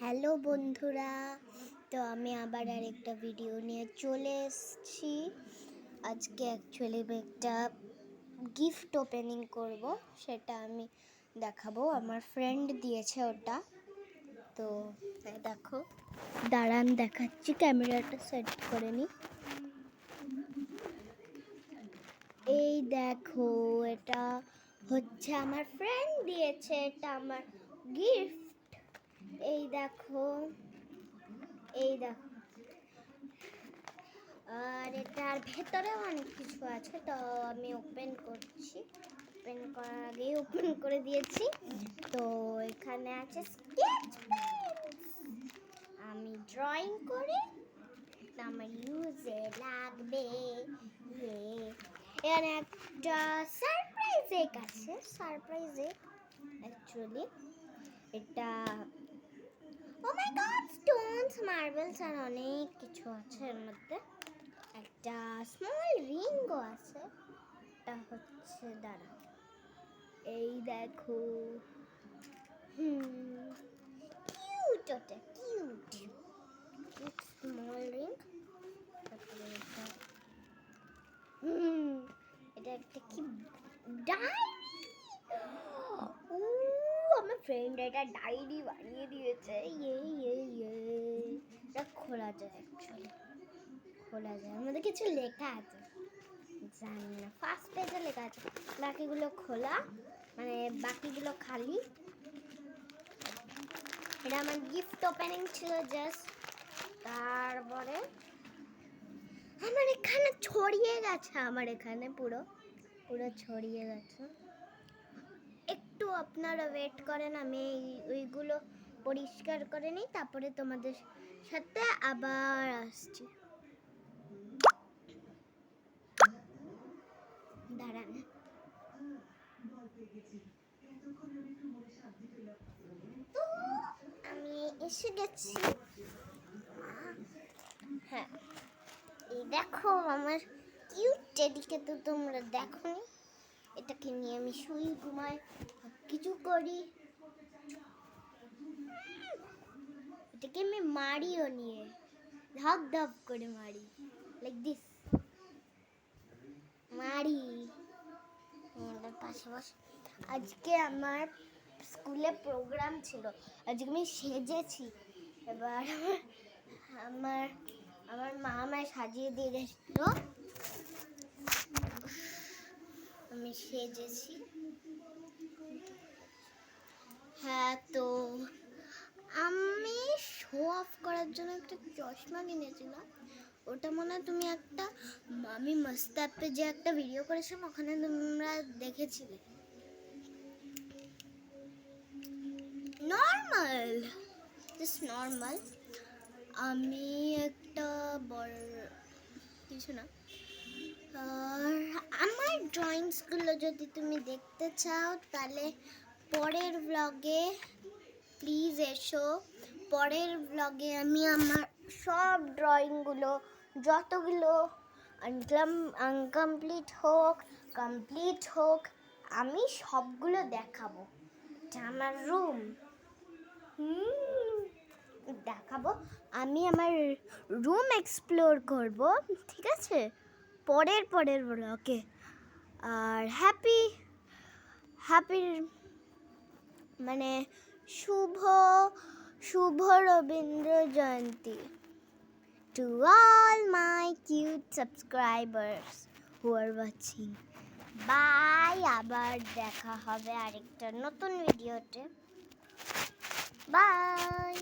Hello বন্ধুরা, তো আমি আবার আরেকটা ভিডিও নিয়ে চলে এসেছি। আজকে অ্যাকচুয়ালি একটা গিফট ওপেনিং করব, সেটা আমি দেখাবো। আমার ফ্রেন্ড দিয়েছে ওটা। তো দেখো, দাঁড়ান দেখাচ্ছি, ক্যামেরাটা সেট করে নি। এই দেখো, এটা হচ্ছে আমার ফ্রেন্ড দিয়েছে, এটা আমার গিফট। এই দেখো, আর এটার ভেতরেও অনেক কিছু আছে, তো আমি ওপেন করছি। ওপেন করার আগেই ওপেন করে দিয়েছি। তো এখানে আছে স্কেচ পেন। আমি ড্রয়িং করি, আমার ইউজে লাগবে। এখানে একটা সারপ্রাইজ এক আছে। সারপ্রাইজ এক অ্যাকচুয়ালি এটা, ও মাই গড, স্টোনস, মার্বেলস আর অনেক কিছু আছে এর মধ্যে। একটা স্মল রিংও আছে। এটা হচ্ছে, দাঁড়া, এই দেখো, কিউট, ওটা কিউট কিউট স্মল রিং। তারপরে এটা একটা কি, ডায়েরি। আমার ফ্রেন্ড এটা ডায়েরি বানিয়ে দিয়েছে। এটা খোলা যায়, অ্যাকচুয়ালি খোলা যায়। আমাদের কিছু লেখা আছে, জানি না, ফার্স্ট পেজে লেখা আছে, বাকিগুলো খোলা, মানে বাকিগুলো খালি। এটা আমার গিফট ওপেনিং ছিল জাস্ট। তারপরে আমার এখানে ছড়িয়ে গেছে, আমার এখানে পুরো পুরো ছড়িয়ে গেছে। একটু আপনারা ওয়েট করেন, আমি ওইগুলো পরিষ্কার করে নিই, তারপরে তোমাদের সাথে আবার আসছি। দাঁড়ান, তো আমি এসে গেছি। হ্যাঁ, এই দেখো আমার কিউট টেডিকে, তো তোমরা দেখো, এটাকে নিয়ে আমি শুই, ঘুমাই, কিছু করি। এটাকে আমি মারিও, নিয়ে ধাপ ধাপ করে মারি, লাইক দিস মারি আমাদের পাশে বসে। আজকে আমার স্কুলে প্রোগ্রাম ছিল, আজকে আমি সেজেছি। এবার আমার আমার মা আমায় সাজিয়ে দিয়ে গেছিল, আমি সেজেছি। হ্যাঁ, তো আমি শো অফ করার জন্য একটা চশমা কিনেছিলাম। ওটা মনে হয় তুমি একটা, আমি মস্ত অ্যাপে যে একটা ভিডিও করেছিলাম, ওখানে তোমরা দেখেছিলে। Normal, just normal. আমি একটা বড় কিছু না। আর আমার ড্রয়িংসগুলো যদি তুমি দেখতে চাও, তাহলে পরের ব্লগে প্লিজ এসো। পরের ব্লগে আমি আমার সব ড্রয়িংগুলো, যতগুলো আনকমপ্লিট হোক, কমপ্লিট হোক, আমি সবগুলো দেখাবো। এটা আমার রুম, দেখাবো। আমি আমার রুম এক্সপ্লোর করব, ঠিক আছে, পরের ব্লগে। আর হ্যাপি মানে শুভ Rabindra Jayanti to all my cute subscribers who are watching. Bye, আবার দেখা হবে আরেকটা নতুন ভিডিওতে। বাই।